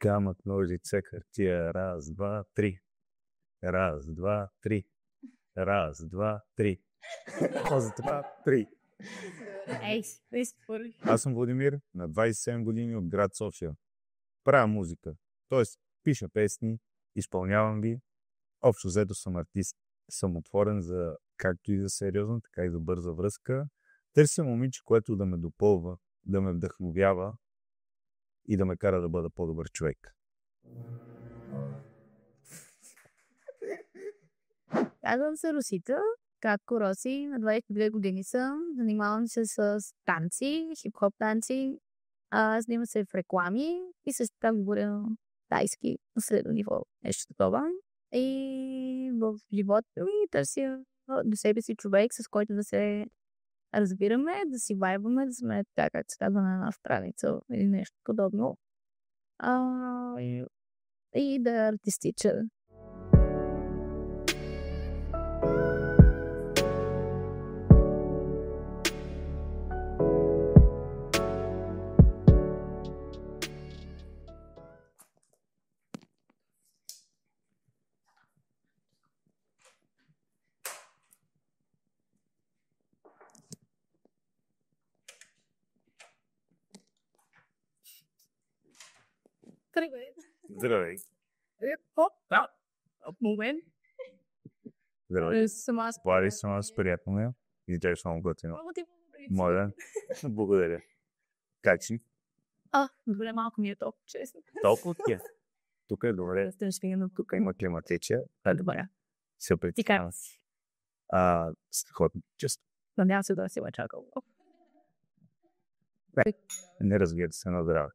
Камък, ножица, хартия. Раз, два, три. Раз, два, три. Раз, два, три. Раз, два, три. Ей, не спори. Аз съм Владимир, на 27 години от град София. Правя музика, т.е. пиша песни, изпълнявам ги. Общо взето съм артист. Съм отворен за както и за сериозна, така и за бърза връзка. Търся момиче, което да ме допълва, да ме вдъхновява и да ме кара да бъда по-добър човек. Казвам се Росита, кратко Роси, на 22 години съм, занимавам се с танци, хип-хоп танци, снимам се в реклами и също така говоря тайски на средно ниво, нещо такова. И в живота ми търся до себе си човек, с който да се разбираме, да си вайбваме, да сме така, както се казва на една страница или нещо подобно. И да е артистичен. Привет. Здравей. Момент. Здравей. Сама Пари съм аз, приятно ме. И тя е само готино. Много ти благодаря. Моля. Благодаря. Как си? Добре, малко ми е толкова, честно. Толкова ти е. Тук е добре. Тук има климатичия. Добре. Супер. Ти как си? Страхотно. Често. Надявам се да си ме чакал. Не разбира се на здраве.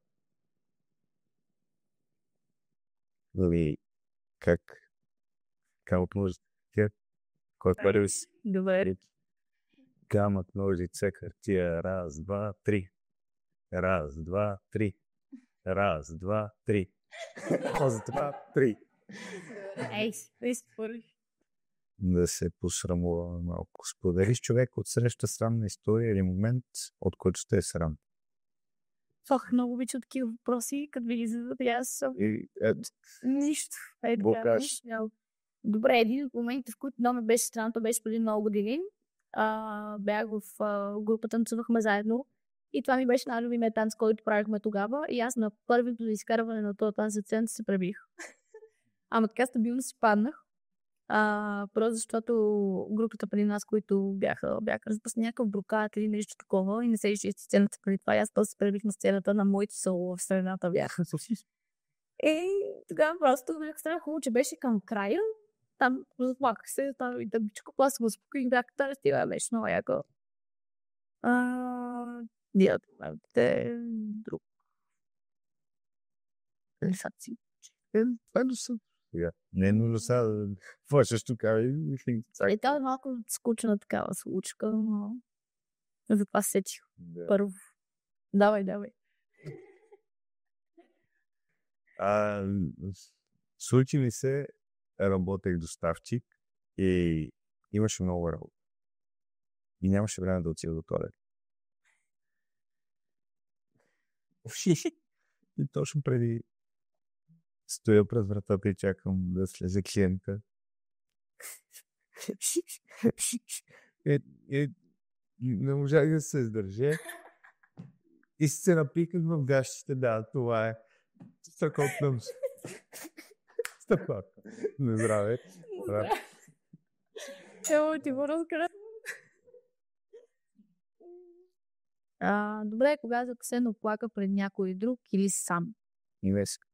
Нали, как от ножица? Кой първи си? Добре. Камък, ножица, хартия. Раз, два, три. Раз, два, три. Раз, два, три. Раз, два, три. Ей, не спори. Да се посрамува малко. Споделиш човек от среща срамна история или момент, от който сте срам. Много обичам такива въпроси, като ви ги зададат, аз съм... Нищо. Добре, един от моментите, в които много ме беше странно, то беше преди много години. Бях в групата, танцувахме заедно. И това ми беше най-любимият танц, който правихме тогава. И аз на първото изкарване на този танц се пребих. Ама така стабилно си паднах. Просто защото групата преди нас, които бяха разбрани някакъв брокат или нещо такова и не се изчисти сцената преди това. И аз просто се пребих на сцената на моето соло в средата бях. И тогава просто бях страна хубаво, че беше към края. Там заплаках се, там и дъбичко, просто го успокоих, бях да стига, беше много яко. Те друг. Лисаци. Това е достатъчно. Не е нужно сега да флъшаш тук. И това е малко скучна такава случка, но затова сетих. Първо. Давай. Случи ми се, работех доставчик и имаше много работа. И нямаше време да отида до туалет. И точно преди стоя през вратата и чакам да слезе клиента. Не можах да се издържа. И се напиках в гащите. Да, това е. Страхотно. Страхотно. Не здраве. Ево, ти го разкара. Добре, кога за последно плака пред някой друг или сам? Днеска.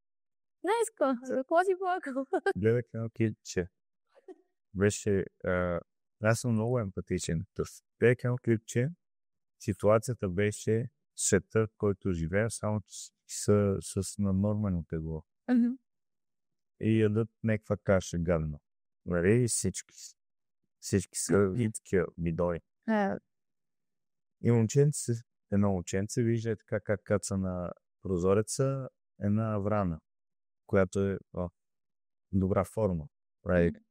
За какво си плакал? Гледах едно клипче. Беше... аз съм много емпатичен. Гледах едно клипче. Ситуацията беше света, в който живея, само с нанормено тегло. И ядат някаква каша гадна. Нали? Всички са такива бидои. И едно момченце вижда така как каца на прозореца една врана, която е добра форма. Right?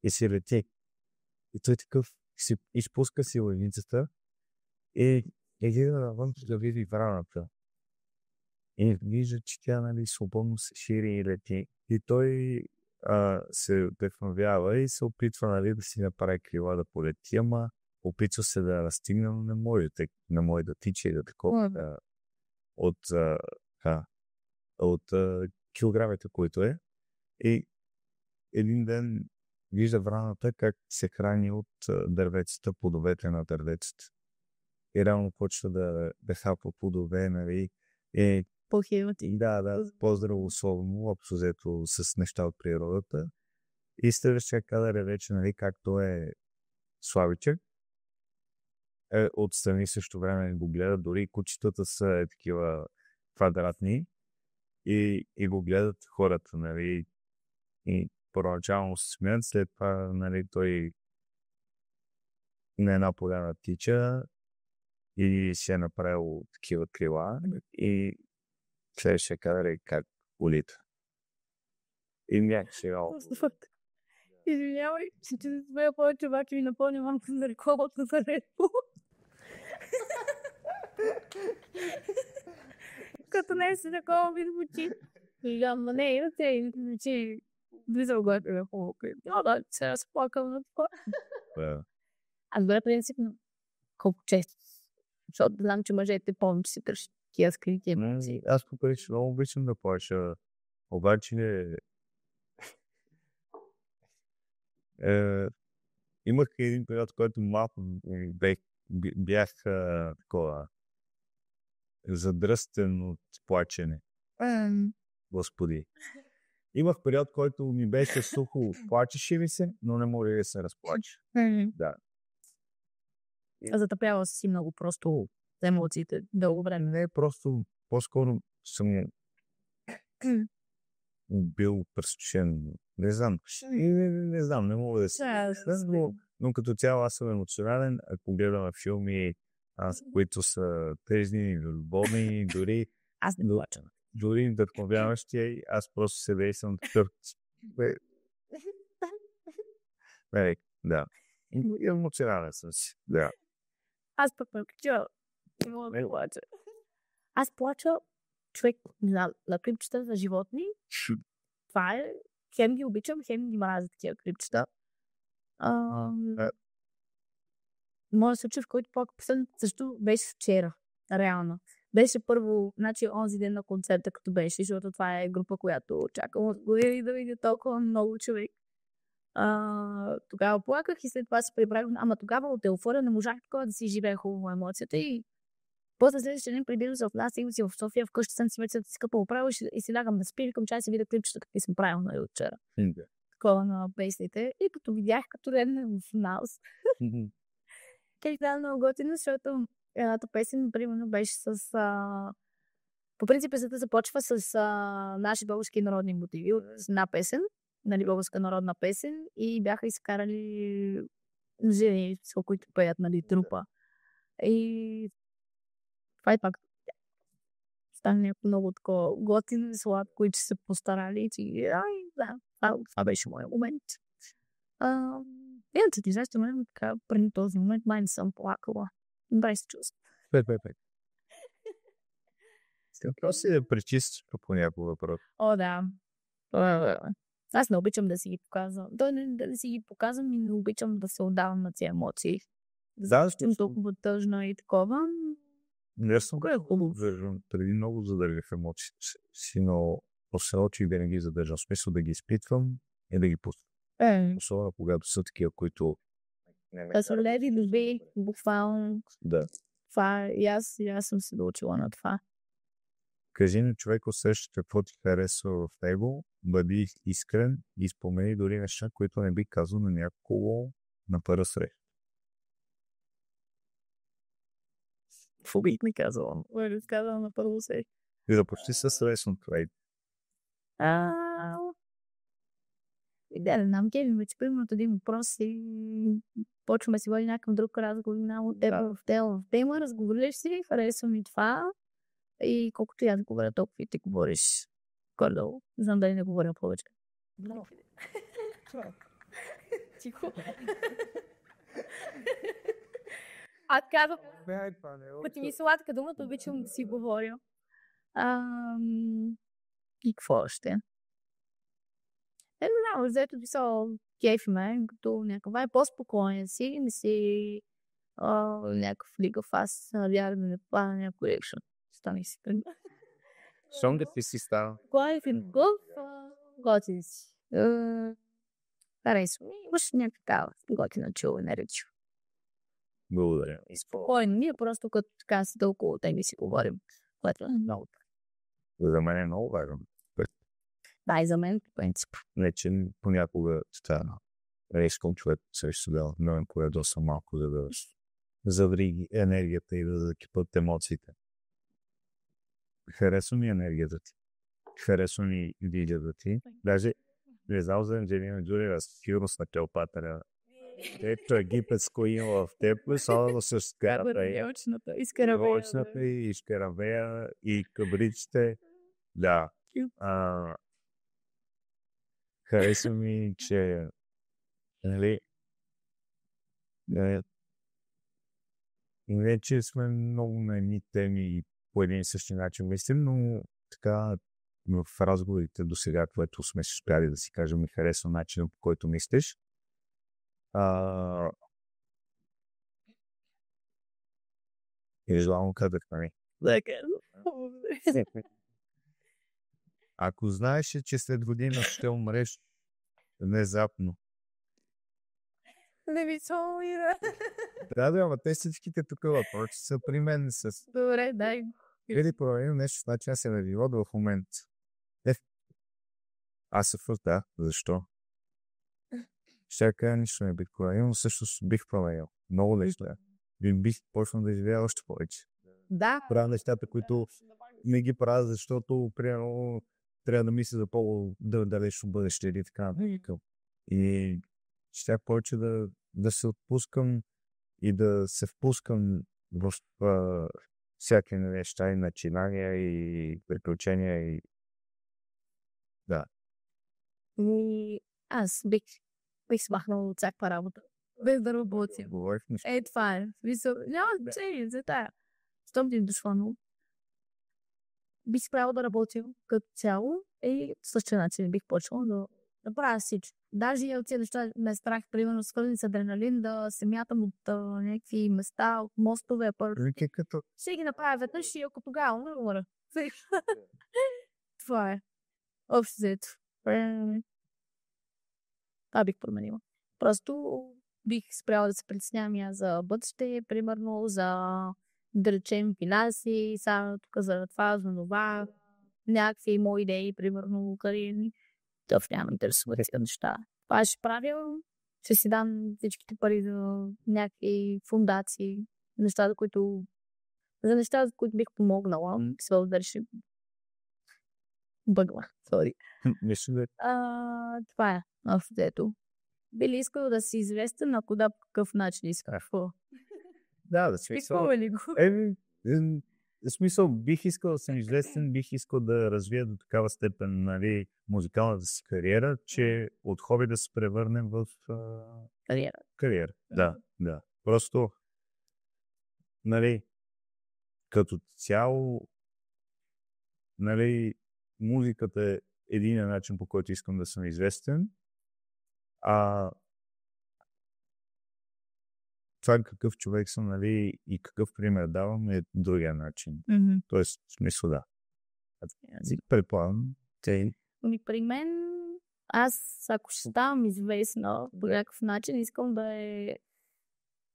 И си лети. И той такъв изпуска си лъвницата и гледа навън да види враната. И вижда, че тя, нали, свободно се шири и лети. И той се вдъхновява и се опитва, нали, да си направи крила да полети, ама опитва се да настигне, но не може, не може да тича и да такова от килограмите, които е. И един ден вижда враната как се храни от дървецата, плодовете на дървецата. И реално почва да хапва плодове, нали, По-хилати. Да, по-здравословно, общо взето с неща от природата. И следващия кадър е вече, нали, както е Славичък. Отстрани също време го гледат, дори кучетата са такива квадратни и го гледат хората, нали, и първоначално се смеят, след това, нали, той на една поляна тича и си е направил такива крила и следващия кадър е как улита. И някакси Извинявай, че ти се смея повече, обаче ми напълня малко за рекламата за Red Bull. Като не се такова ми звучи. И ама не, иначе и звучи близо го е хубаво. Да, сега се плакам на това. Аз бъде принципно колко често. Защото знам, че мъжете повече си тършат такива скрити емоции. Аз по принцип много обичам да плаша. Обаче имах един период, който малко бях такова задръстен от плачене. Господи. Имах период, който ми беше сухо, плачеше ми се, но не може да се разплача. Да. Затъпява си много просто емоциите дълго време. Не, просто по-скоро съм бил пресушен. Не знам. Не знам, не мога да си. Но като цяло аз съм емоционален, ако гледам филми, които са тежни, любовни, дори аз не плачам. Дори вдъхновяващи, аз просто се действам такъв. Да. Емоционален съм си. Да. Аз пък не плача. Аз плача човек на клипчета за животни. Това е. Хем ги обичам, хем ги мразя такива клипчета. Моят случай, в който плакам също беше вчера. Реално. Беше първо, значи онзи ден на концерта, като беше, защото това е група, която чакам от години да видя толкова много човек. Тогава плаках и след това се прибрах, ама тогава от еуфория не можах такова да си живея хубаво емоцията и после следващия ден прибирам се в нас, и си в София, вкъщи съм си вече скъпа оправа и си лягам да спи, към чай си видя клипчета, какви съм правил на вчера. Такова на песните и като видях като ден в нас. Как да много готино, защото едната песен, примерно, беше с... По принцип, песента започва с наши български народни мотиви, с една песен, нали, българска народна песен, и бяха изкарали жени, които пеят, нали, трупа. И това е пак стане някакво много такова готино и сладко, и че се постарали, и да, това беше моят момент. Иначе ти защо мен така преди този момент май не съм плакала. Без чувство. Пет. Просто си да пречистиш по някакво въпрос. О, да. Аз не обичам да си ги показвам. Да си ги показвам и не обичам да се отдавам на тези емоции. Защото толкова тъжно и такова. Не съм хубаво. Преди много задържах емоциите си, но после очих да не ги задържам. В смисъл да ги изпитвам и да ги пускам. Особено когато са такива, които да са леви доби, буквално. Да. Това, и аз съм се доучила на това. Кажи на човек усеща какво ти харесва в него, бъди искрен и спомени дори неща, които не би казал на някого на първа среща. Какво бих ми казала? Не казала на първо среща. И да почти с лесно това. Да, не знам, Кевин, вече примерно един въпрос и почваме си води някакъв друг разговор, от теб в тема, разговориш си, харесва ми това и колкото аз говоря, толкова и ти говориш. Гордо, знам дали не говоря повече. Тихо. Аз казвам, ти ми сладка думата, обичам да си говоря. И какво още? Не знам, взето писал кефи ме, като някаква е по-спокоен си, не си някакъв лигав, аз вярвам да не попада някой екшън. Стани си тръгна. Щом да ти си става? Кой е филм гъв? Готин си. Харесва ми. Имаш някаква такава готина чул енергия. Благодаря. Спокойно. Ние просто като така си толкова теми си говорим. Което е много. За мен е много важно. Да, и за мен, по принцип. Не, че понякога това риском човек срещу да но е доста малко, за да заври енергията и да кипат емоциите. Харесва ми енергията ти. Харесва ми видеята ти. Даже не знам за Анджелина Джоли, аз филмс на Клеопатра. Ето египетско има в теб, само с скарата и скарабея. и скарабея и кабричите. Да. Харесва ми, че нали, не, че сме много на едни теми и по един и същи начин мислим, но така в разговорите до сега, което сме се спряли да си кажем, ми харесва начинът, по който мислиш. И желавам казах, нали? Ако знаеш, че след година ще умреш внезапно. Не ми соли, Да, ама те всичките тук въпроси са при мен с... Добре, дай. Или проверим нещо с начин се на живота в момента. Аз се да, защо? Ще кажа, нищо не бих променил, но също бих променил. Много неща. Бих почнал да живея още повече. Да. Правя нещата, които не ги правя, защото примерно трябва да мисля за по-далечно бъдеще или така. И ще повече да се отпускам и да се впускам в всяки неща и начинания и приключения и да. И аз бих смахнал от всякаква работа. Без да работя. Това е. Няма значение за тая. Щом ти е дошло, но бих справил да работя като цяло и същия начин бих почнал да правя всичко. Даже и от тези неща ме страх, примерно, свързани с адреналин, да се мятам от някакви места, от мостове. Ще ги направя веднъж и ако тогава не умра. Това е. Общо взето. Това бих променила. Просто бих спряла да се притеснявам я за бъдеще, примерно за да речем финанси, само тук за това, за това, някакви мои идеи, примерно кариерни. Тъв няма интересуват тия неща. Това ще правя, ще си дам всичките пари за някакви фундации, за неща, за които бих помогнала. Свел да реши. Бъгла, сори. Това е. Ето. Би ли искал да си известен, ако да, по какъв начин искаш? Да, смисъл. В смисъл, бих искал да съм известен, бих искал да развия до такава степен, нали, музикалната си кариера, че от хоби да се превърнем в кариера. Да. Просто, нали, като цяло, нали, музиката е един начин, по който искам да съм известен. Това какъв човек съм, нали, и какъв пример давам е другия начин. Тоест, в смисъл, да. Предполагам. При мен, аз, ако ще ставам известна по някакъв начин, искам да е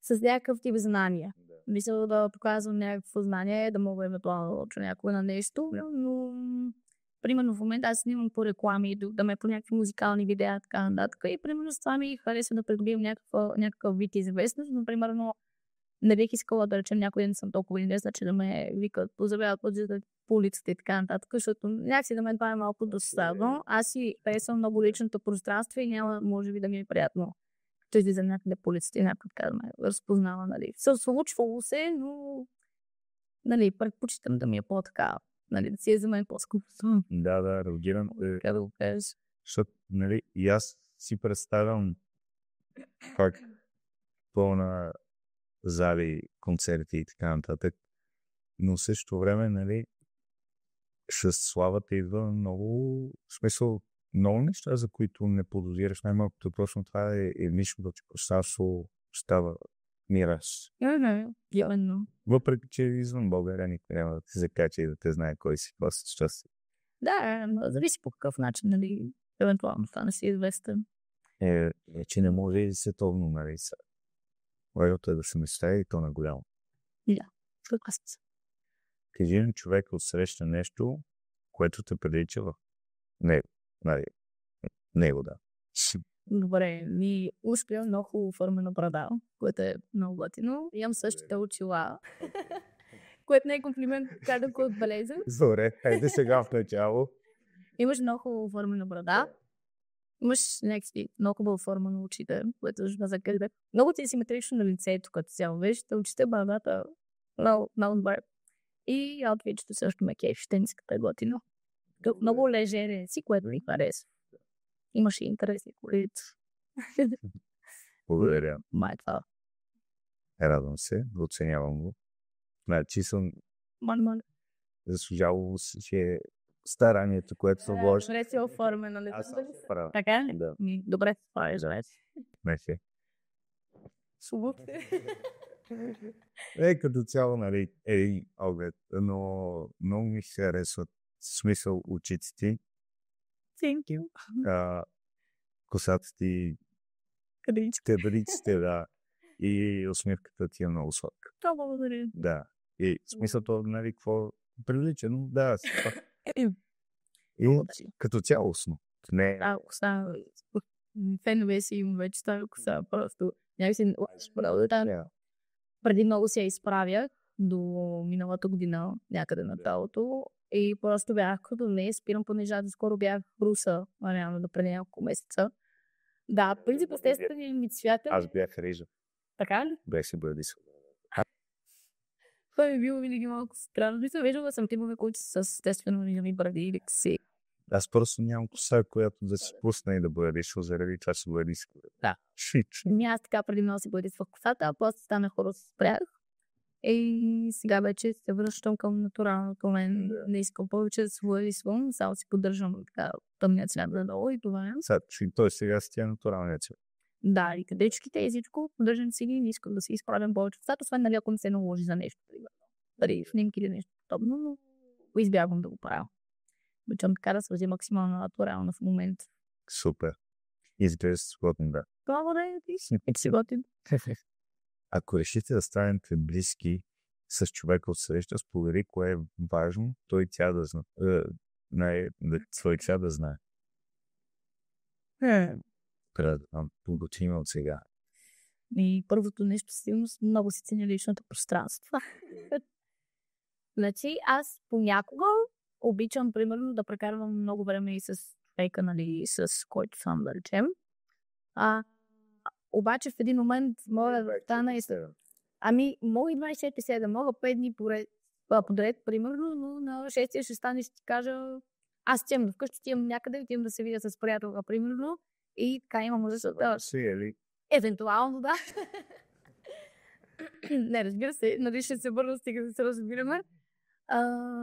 с някакъв тип знания. Мисля да показвам някакво знание, да мога евентуално да науча някой на нещо, но примерно в момента аз снимам по реклами, да ме по някакви музикални видеа, така нататък. И примерно с това ми харесва да придобивам някакъв вид известност, но примерно не бих искала да речем някой ден съм толкова известна, че да ме викат, позавяват по улицата и така нататък, защото някакси да мен това е малко досадно. Аз си харесвам много личното пространство и няма, може би, да ми е приятно. Като излизам някъде по улицата и някой така да ме разпознава, нали. Случвало се, но нали, предпочитам да ми е по-така. Нали, да си е за мен по-скъпо. Да, разбирам. Как да го кажеш? Защото, нали, и аз си представям как пълна зали, концерти и така нататък. Но в същото време, нали, с славата идва много, в смисъл, много неща, за които не подозираш. Най-малкото точно това е едничното, че пространство става мираж. Именно. Въпреки, че извън България никой няма да те закача и да те знае кой си, какво си щастие. Да, зависи по какъв начин, нали, евентуално стане си известен. Че не може и световно, нали, са. Важното е да се мечтае и то на голямо. Да, съгласен съм. Кажи на човека отсреща нещо, което те прилича в него. Нали, него, да. Добре, ми успя много хубаво формено брада, което е много готино. Имам същите очила, което не е комплимент, как го отбележа. Добре, хайде сега в начало. Имаш много хубаво формена брада. Имаш някакви много хубава форма на очите, което ще закърде. Много ти е симетрично на лицето, като цяло. Вижте, очите, брадата, много добре. И аутфитчето също ме кефи, тениската е готино. Много лежерен си, което ми харесва. Имаш и интересни колици. Благодаря. Май това. Радвам се, оценявам го. Значи съм заслужавал че старанието, което се вложи. Добре си оформено, нали? Аз съм правил. Така ли? Да. Добре се правиш, вече. Не си. Субук Като цяло, нали, оглед, но много ми се харесват смисъл очиците. Thank you. Косата ти, кадриците, да. И усмивката ти е много сладка. Това благодаря. Да. И смисълто, нали, какво прилича, но да. И като цялостно. Не. Коса. Фенове си им вече става коса. Просто някакси преди много се я изправях до миналата година, някъде на тялото. И просто бях като не спирам понижата. Скоро бях в Руса, реално да преди няколко месеца. Да, принцип естествен ми цвята. Аз бях рижа. Така ли? Бях се брадисъл. Това ми било винаги малко странно. Мисля, виждала съм тимове, които са с естествено ми бради или кси. Аз просто нямам коса, която да се пусна и да брадисъл, заради това се брадисъл. Да. Аз така преди много си брадисвах косата, а после станах хора с спрях. И сега вече се връщам към натуралното мен. Не искам повече да се брадисвам, само си поддържам така тъмния цвят надолу и това е. Той сега си тя натуралния цвят. Да, и къдечките и всичко, поддържам си ги, не искам да се изправям повече. Косата, освен нали, ако не се наложи за нещо, дали снимки или нещо подобно, но избягвам да го правя. Обичам така да свържи максимално натурално в момента. Супер. Изглежда си готин, да. Това да е ти си готин. Ако решите да станете близки с човека от среща, сподели кое е важно, той тя да знае. Твой тя да знае. Подготвим от сега. И първото нещо сигурно много си ценя личното пространство. Значи аз понякога обичам, примерно, да прекарвам много време и с фейка, нали, с който съм, да речем. Обаче в един момент мога да стана и... мога и 27, мога 5 дни подред, примерно, но на 6-я ще стане и ще ти кажа аз отивам вкъщи, отивам някъде, отивам да се видя с приятелка, примерно, и така имам нужда да... Евентуално, да. Не, разбира се, нали ще се върна, стига да се разбираме.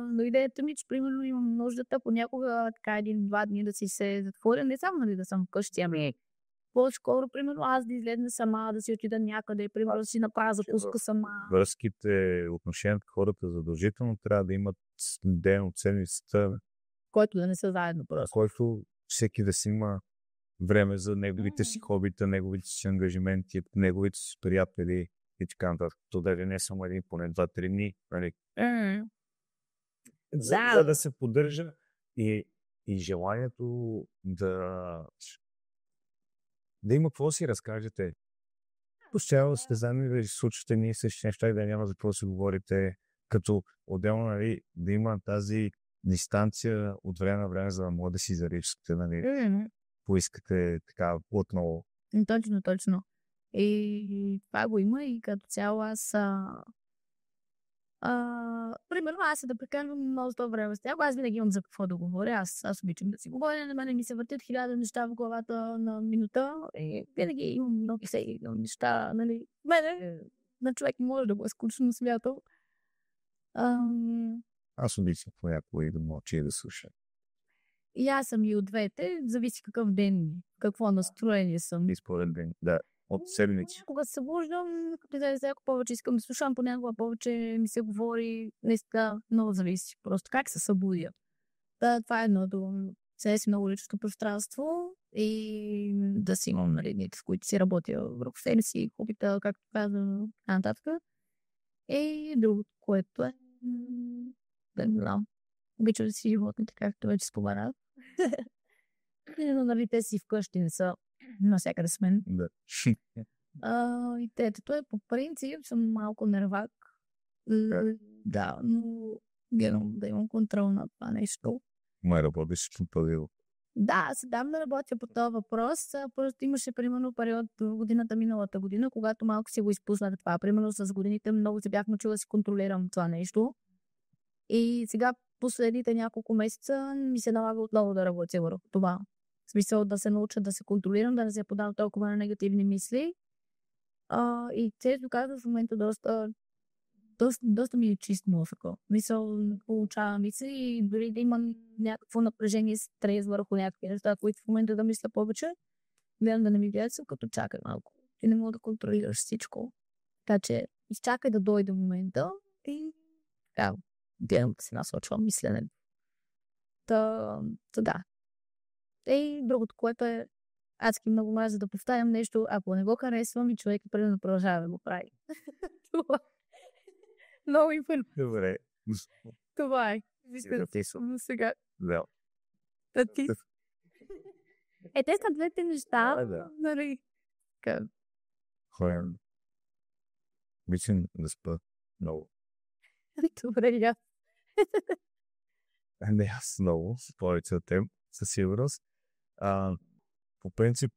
Но идеята ми, че примерно имам нуждата понякога така 1-2 дни да си се затворя, не само нали да съм вкъщи, ами по-скоро, примерно, аз да излезна сама, да си отида някъде, примерно да си направя запуска сама. Връзките, отношенията хората задължително трябва да имат ден от седмицата, който да не са заедно просто. Който всеки да си има време за неговите си хобита, неговите си ангажименти, неговите си приятели и така нататък. То дали не само един, поне 2-3 дни. Нали? За да се поддържа и желанието да има какво си разкажете. Постоянно сте заедно да случвате ние същи неща и да няма за какво да си говорите, като отделно нали, да има тази дистанция от време на време, за да може да си заричате, нали, поискате така отново. Точно. И това го има и като цяло аз примерно аз да прекарвам много с това време с тях, аз винаги имам за какво да говоря, аз обичам да си говоря, на мене ми се въртят 1000 неща в главата на минута и винаги имам много неща, нали, мене на човек може да го е скучно смятал. Аз обичам понякога и да мълча и да слушам. И аз съм и от двете, зависи какъв ден, какво настроение съм. И според ден, да, от седмици. Когато се събуждам, като излезе ако повече искам да слушам, понякога повече ми се говори, наистина много зависи. Просто как се събудя. Да, това е едното. Сега си много лично пространство и да си имам дните, в които си работя върху себе си, хобита, както казвам, нататък. И другото, което е, да не знам, обичам да си животните, както вече споменах. Но нали те си вкъщи не са навсякъде с мен. Да. И тетето е по принцип, съм малко нервак. Да, но гледам да имам контрол на това нещо. Май работиш по павил. Да, се дам да работя по този въпрос. Просто имаше примерно период в годината миналата година, когато малко си го изпуснах това. Примерно с годините много се бях научила да си контролирам това нещо. И сега последните няколко месеца ми се налага отново да работя върху това. В смисъл да се науча да се контролирам, да не се подавам толкова на негативни мисли. И често казвам в момента доста ми е чист мозъка. Мисъл, получавам мисли и дори да имам някакво напрежение, стрес върху някакви неща, които в момента да мисля повече, гледам да не ми влияят, като чакай малко. Ти не мога да контролираш всичко. Така че изчакай да дойде момента и така, гледам да се насочвам мислене. Да. И другото, което е адски много мразя да повтарям нещо, ако не го харесвам и човек примерно продължава да го прави. Това много инферно. Добре. Това е. Сега. Да. Ти. Те са двете неща. Да. Нали? Хора. Обичам да спа много. Добре, я. Не аз много, повече от теб, със сигурност. По принцип,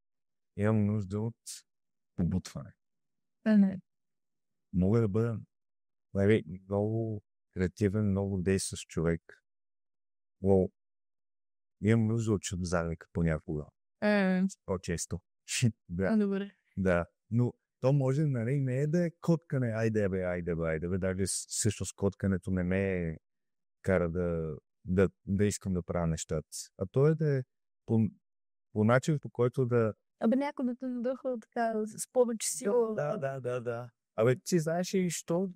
имам нужда от побутване. Не. Мога да бъда много креативен, много действащ човек. Но имам нужда от чудозарника понякога. По-често. Добре. Да, но то може, нали, не е да е коткане, айде бе. Даже всъщност коткането не ме кара да искам да правя нещата. А то е да е по начин, по който да... Някой да те надъхва така с повече сила. Да. Ти знаеш ли, що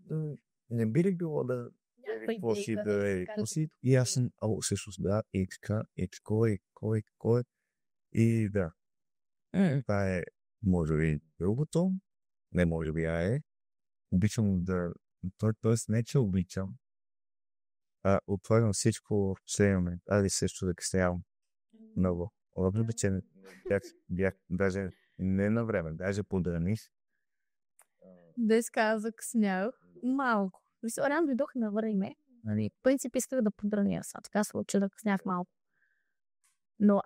не би ли било да... И аз съм, всъщност да, и така, и кой. И да. Това е, може би, другото. Не може би, обичам да... Тоест, не че обичам. Отварям всичко в последния момент. Също да къснявам много. Въпреки, че бях даже не на време, даже подраних. Днес закъснях малко. Рано дойдох на време. Нали, в принцип исках да подраня сега. Така се случи да къснях малко. Но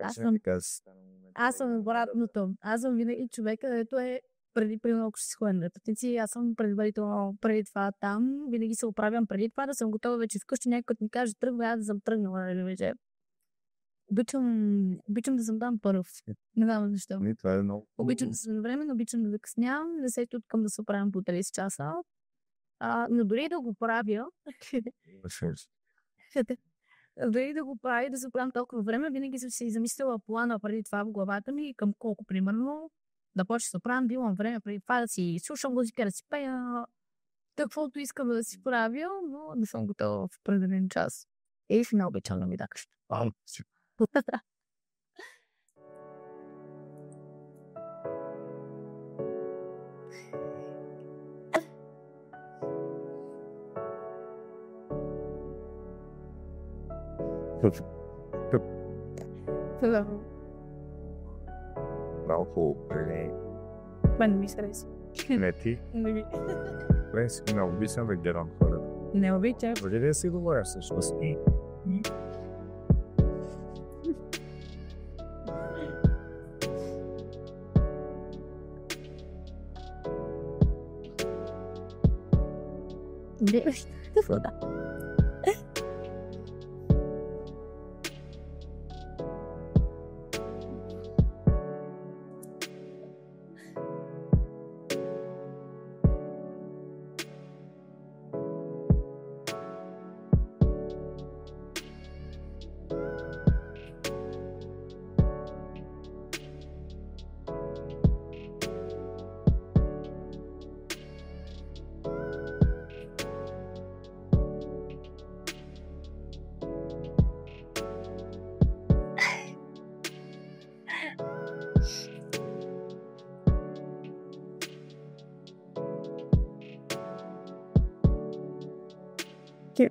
аз съм обратното. Аз съм винаги човека, където е преди примерно, ако ще си ходя на репетиции, аз съм предварително преди това там. Винаги се оправям преди това, да съм готова вече вкъщи. Някой ми каже, тръгва, аз да съм тръгнала. Нали, обичам да съм там първ. Не знам защо. Това е много. Обичам да съм на време, обичам да закъснявам, не се туткам да се оправям по 30 часа. Но дори да го правя, дори да го правя, да се оправям толкова време, винаги съм си замислила плана преди това в главата ми, към колко примерно да почне да се оправям, да имам време преди това да си слушам музика, да си пея, каквото искам да си правя, но не съм готова в определен час. И си не обичам да ми дакаш. Малко Мен ми хареса. Не ти? Не обичам да гледам хората. Не обичам. Може ли да си говоря всъщност? Вода. Ей?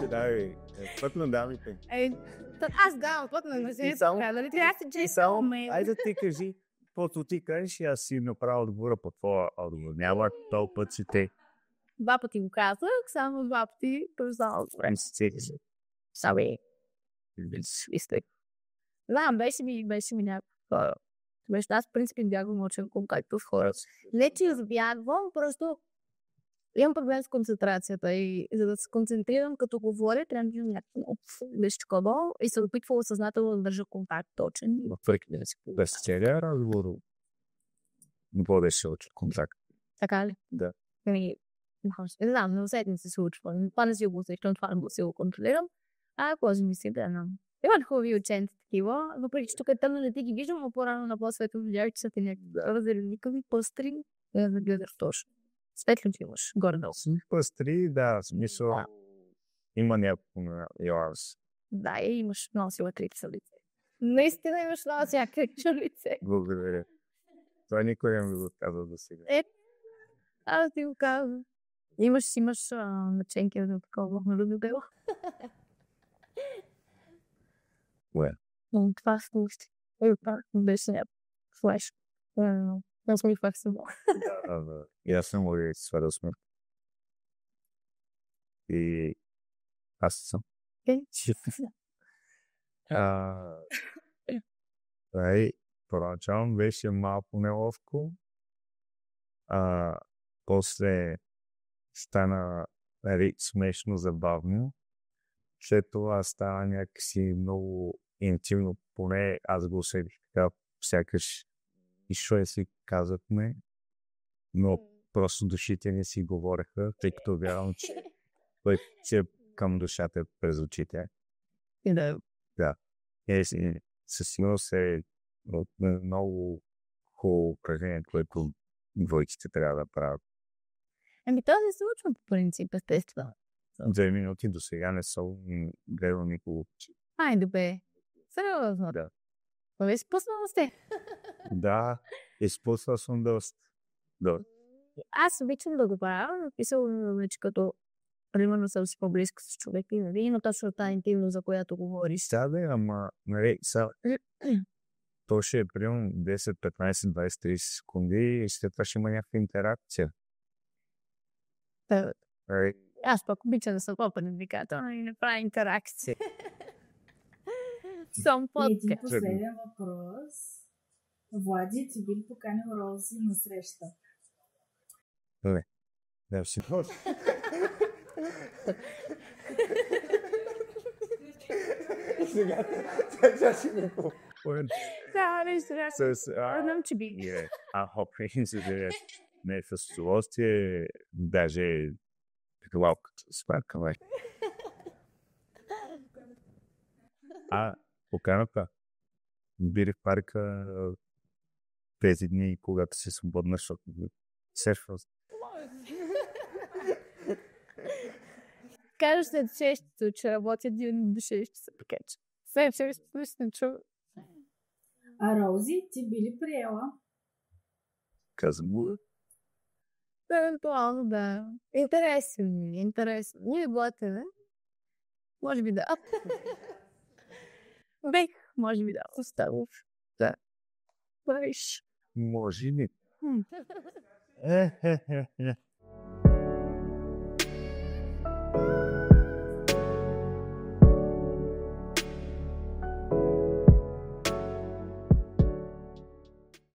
Давай. Път на дамите. Аз давам път на мъжете. И само- Нали трябва да се И чести? само, айде ти кажи, каквото ти кажеш и аз си направя отговора по твоя отговор. Няма толкова път си те. 2 пъти го казах, само 2 пъти признавам. Саби. Изтък. Да, беше ми някакво. Аз в принцип бях мълчен контакт с хората. Не, че избягвам, просто имам проблем с концентрацията и за да се концентрирам като говоря, трябва да имам някакво нещо такова и се опитвала съзнателно да държа контакт точен. Въпреки да си без целия разговор водеше от контакт. Така ли? Да. Не знам, на седмица се случва. Това не си го усещам, това не го си го контролирам. Ако си мисля да знам. Имат хубави ученици такива, въпреки че тук е тъмно не ти ги виждам, но по-рано на по-светло видях, че са ти някакви разделникави, пъстри, да гледаш точно. Светло, че имаш горе-долу. Пъстри, да, в смисъл има някакво нюанс. Да, и имаш много симетрично лице. Наистина имаш много симетрично лице. Благодаря. Това никой не ми го казал до сега. Аз ти го казвам. Имаш наченки на такова любитело. Уе. Но това слушай. Беше някакъв флеш. Насмихвах се много. Да. И аз съм мога да се сваля смърт. И аз съм. Поначално беше малко неловко. После стана смешно, забавно. След това става някакси много интимно, поне аз го усетих така, сякаш и що си казахме, но просто душите не си говореха, тъй като вярвам, че към душата е през очите. Да. И със сигурност е много хубаво упражнение, което двойките трябва да правят. Ами това се случва по принцип, естествено. 2 минути до сега не съм гледал никого. Айде бе. Сериозно. Да. Бе, спуснал сте. Да, изпусвал съм доста. Аз обичам да го правя, написал вече като примерно съм си по-близко с човек и нали, но точно тази интимност, за която говориш. Ама, нали, то ще е примерно 10, 15, 20, 30 секунди и след това ще има някаква интеракция. Аз пък обичам да съм по-предизвикателна и не правя интеракция. Съм Един последен въпрос. Влади, ти би ли поканил Рози на среща? Не. Да, си може. Сега си ме купувам. Да, не знам, че би. Хопин се да не с удоволствие, даже малкото спаркаме. Поканата. Били в парка тези дни, когато си свободна, защото серфа. Кажа след 6, че работя дни до 6 часа пакет. След 6 не чу. А Рози, ти би ли приела? Казвам му. Евентуално, да. Интересно. Ние бъдете, не? Може би да. Бех, може би да. Оставов. Да. Бъдеш. Може ли?